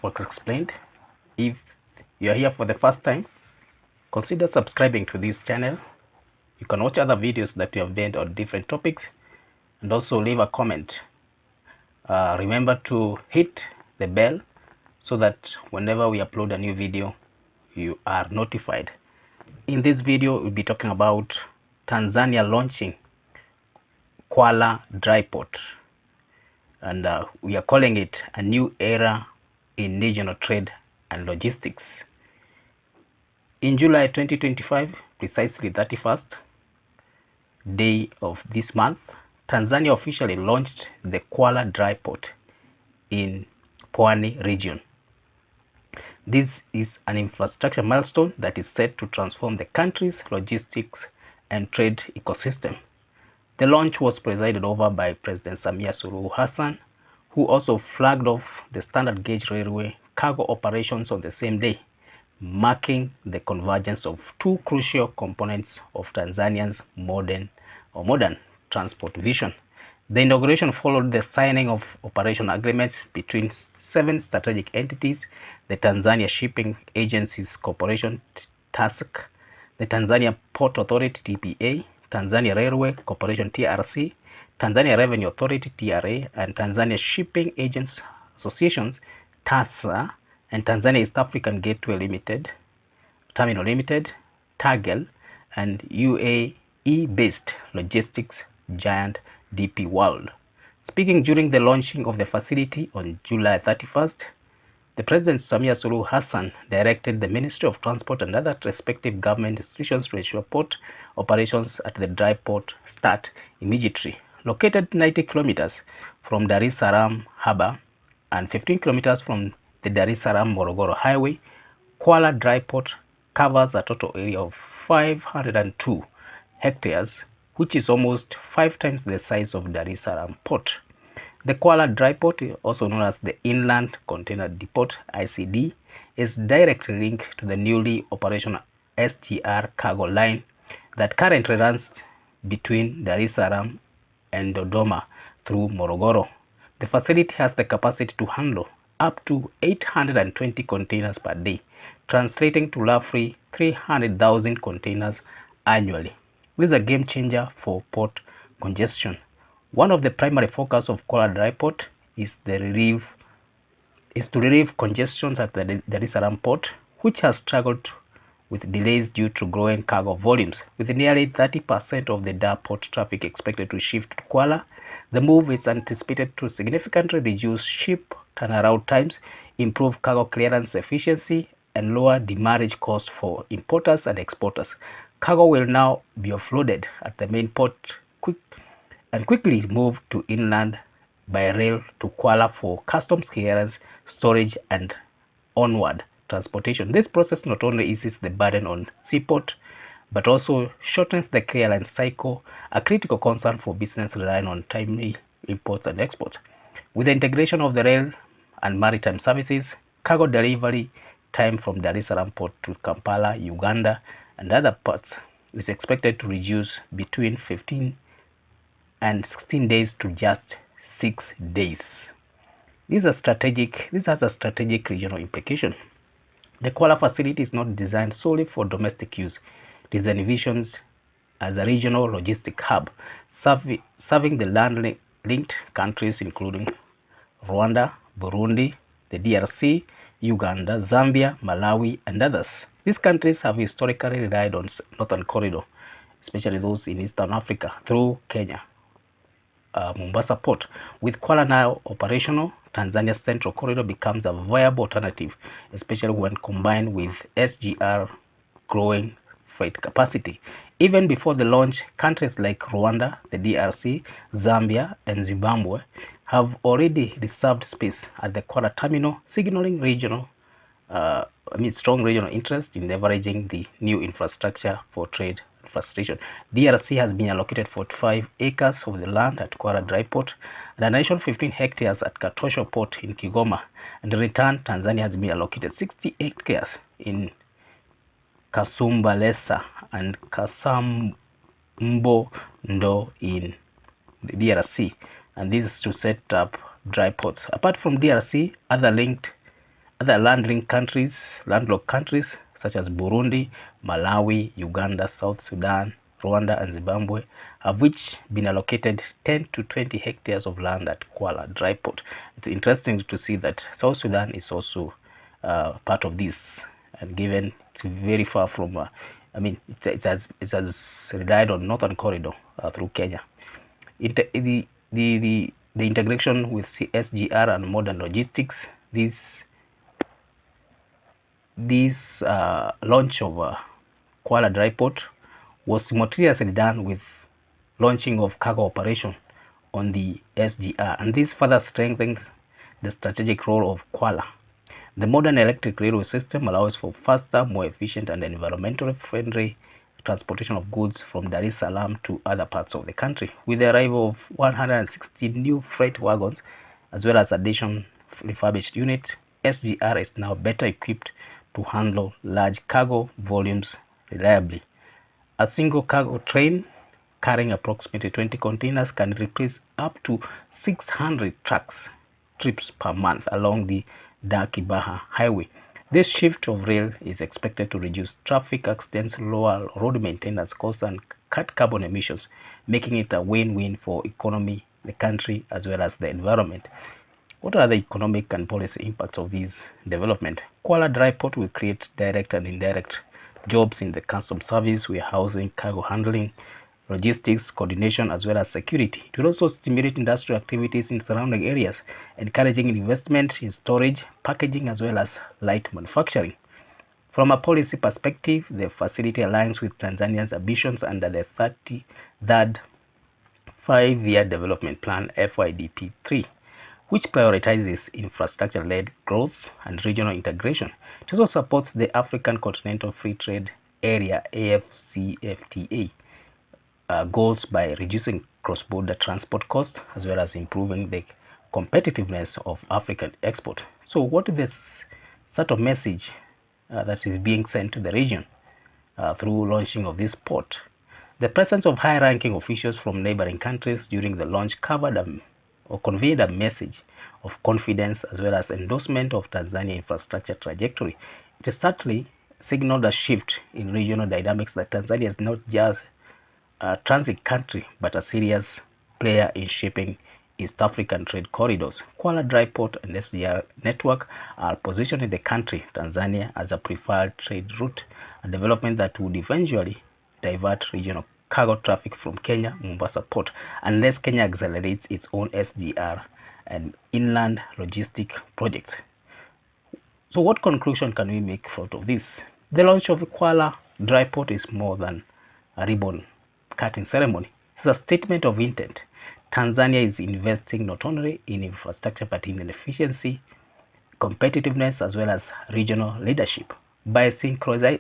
Work Explained. If you are here for the first time, consider subscribing to this channel. You can watch other videos that we have made on different topics and also leave a comment. Remember to hit the bell so that whenever we upload a new video, you are notified. In this video, we'll be talking about Tanzania launching Kwala dry port, and we are calling it a new era in regional trade and logistics. In July 2025, precisely 31st day of this month, Tanzania officially launched the Kwala dry port in Pwani region. This is an infrastructure milestone that is set to transform the country's logistics and trade ecosystem. The launch was presided over by President Samia Suluhu Hassan, who also flagged off the standard gauge railway cargo operations on the same day, marking the convergence of two crucial components of Tanzania's modern transport vision. The inauguration followed the signing of operation agreements between 7 strategic entities: the Tanzania Shipping Agencies Corporation (TASC), the Tanzania Port Authority (TPA), Tanzania Railway Corporation (TRC), Tanzania Revenue Authority (TRA), and Tanzania Shipping Agents Associations (TASA), and Tanzania East African Gateway Limited, Terminal Limited (TAGL), and UAE-based logistics giant DP World. Speaking during the launching of the facility on July 31st, the President Samia Suluhu Hassan directed the Ministry of Transport and other respective government institutions to ensure port operations at the dry port start immediately. Located 90 kilometers from Dar es Salaam Harbour and 15 kilometers from the Dar es Salaam Morogoro Highway, Kwala dry port covers a total area of 502 hectares, which is almost 5 times the size of Dar es Salaam port. The Kwala dry port, also known as the Inland Container Depot (ICD), is directly linked to the newly operational SGR cargo line that currently runs between Dar es Salaam and Dodoma through Morogoro. The facility has the capacity to handle up to 820 containers per day, translating to roughly 300,000 containers annually. This is a game changer for port congestion. One of the primary focus of Kwala dry port is to relieve congestion at the Dar es Salaam port, which has struggled with delays due to growing cargo volumes. With nearly 30% of the Dar port traffic expected to shift to Kwala, the move is anticipated to significantly reduce ship turnaround times, improve cargo clearance efficiency, and lower demurrage costs for importers and exporters. Cargo will now be offloaded at the main port and quickly move to inland by rail to Kwala for customs clearance, storage, and onward transportation. This process not only eases the burden on seaport, but also shortens the clearance cycle, a critical concern for business relying on timely imports and exports. With the integration of the rail and maritime services, cargo delivery time from Dar es Salaam port to Kampala, Uganda, and other ports is expected to reduce between 15 and 16 days to just 6 days. This has a strategic regional implication. The Kwala facility is not designed solely for domestic use. It is envisioned as a regional logistic hub, serving the land-linked countries including Rwanda, Burundi, the DRC, Uganda, Zambia, Malawi, and others. These countries have historically relied on Northern Corridor, especially those in Eastern Africa, through Kenya, Mombasa port. With Kwala now operational, Tanzania's Central Corridor becomes a viable alternative, especially when combined with SGR growing freight capacity. Even before the launch, countries like Rwanda, the DRC, Zambia, and Zimbabwe have already reserved space at the Kwala terminal, signaling strong regional interest in leveraging the new infrastructure for trade and facilitation. DRC has been allocated 45 acres of the land at Kwala dry port and an additional 15 hectares at Katosho port in Kigoma. And in return, Tanzania has been allocated 60 hectares in Kasumbalesa and Kasambo Ndo in the DRC, and this is to set up dry ports. Apart from DRC, other linked Other landlocked countries such as Burundi, Malawi, Uganda, South Sudan, Rwanda, and Zimbabwe have each been allocated 10 to 20 hectares of land at Kwala dry port. It's interesting to see that South Sudan is also part of this, and given it's very far from, it has relied on Northern Corridor through Kenya. The integration with SGR and modern logistics, this launch of Kwala dry port was simultaneously done with launching of cargo operation on the SGR, and this further strengthens the strategic role of Kwala. The modern electric railway system allows for faster, more efficient, and environmentally friendly transportation of goods from Dar es Salaam to other parts of the country. With the arrival of 160 new freight wagons as well as additional refurbished units, SGR is now better equipped to handle large cargo volumes reliably. A single cargo train carrying approximately 20 containers can replace up to 600 trips per month along the Dar-Kibaha highway. This shift of rail is expected to reduce traffic accidents, lower road maintenance costs, and cut carbon emissions, making it a win-win for economy, the country, as well as the environment. What are the economic and policy impacts of these development? Kwala dry port will create direct and indirect jobs in the customs service, warehousing, cargo handling, logistics, coordination, as well as security. It will also stimulate industrial activities in surrounding areas, encouraging investment in storage, packaging, as well as light manufacturing. From a policy perspective, the facility aligns with Tanzania's ambitions under the 33rd Five-Year Development Plan (FYDP3), which prioritizes infrastructure-led growth and regional integration. It also supports the African Continental Free Trade Area (AfCFTA) goals by reducing cross-border transport costs as well as improving the competitiveness of African export. So what is the sort of message that is being sent to the region through launching of this port? The presence of high-ranking officials from neighboring countries during the launch covered or conveyed a message of confidence as well as endorsement of Tanzania infrastructure trajectory. It certainly signaled a shift in regional dynamics that Tanzania is not just a transit country but a serious player in shaping East African trade corridors. Kwala Dry Port and SGR network are positioning the country, Tanzania, as a preferred trade route, a development that would eventually divert regional cargo traffic from Kenya Mombasa port unless Kenya accelerates its own SGR and inland logistic projects. So what conclusion can we make out of this? The launch of the Kwala Dry Port is more than a ribbon cutting ceremony. It's a statement of intent. Tanzania is investing not only in infrastructure but in efficiency, competitiveness, as well as regional leadership. By synchronizing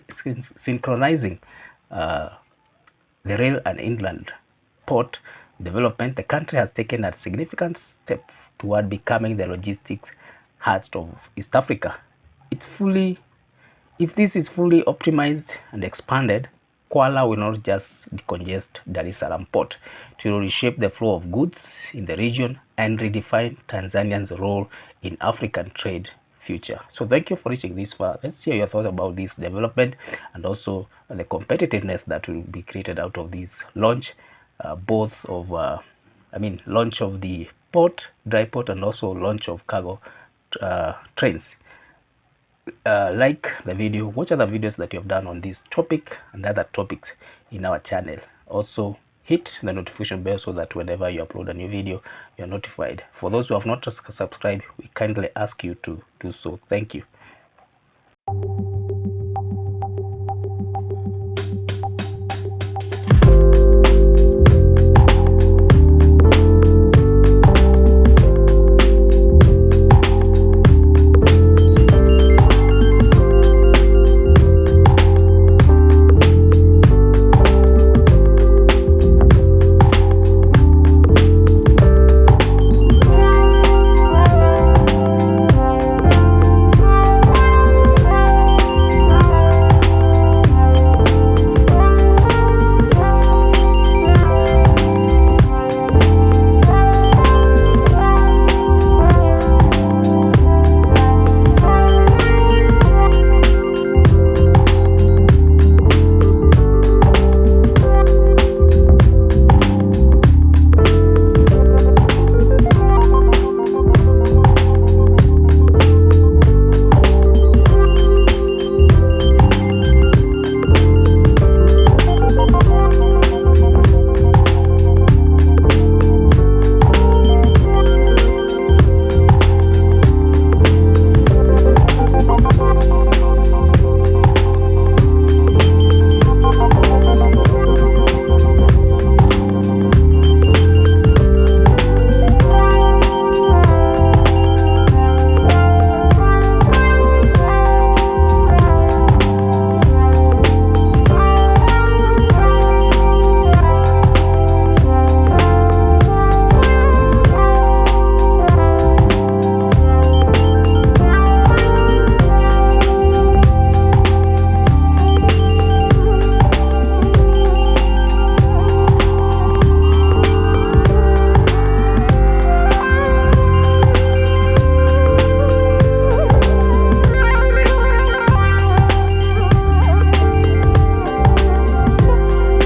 the rail and inland port development, the country has taken a significant step toward becoming the logistics heart of East Africa. If this is fully optimized and expanded, Kwala will not just decongest Dar es Salaam port. It will reshape the flow of goods in the region and redefine Tanzania's role in African trade future. So thank you for reaching this far. Let's hear your thoughts about this development and also the competitiveness that will be created out of this launch, launch of the dry port, and also launch of cargo trains. Like the video, watch other videos that you have done on this topic and other topics in our channel. Also hit the notification bell so that whenever you upload a new video, you're notified. For those who have not subscribed, we kindly ask you to do so. Thank you.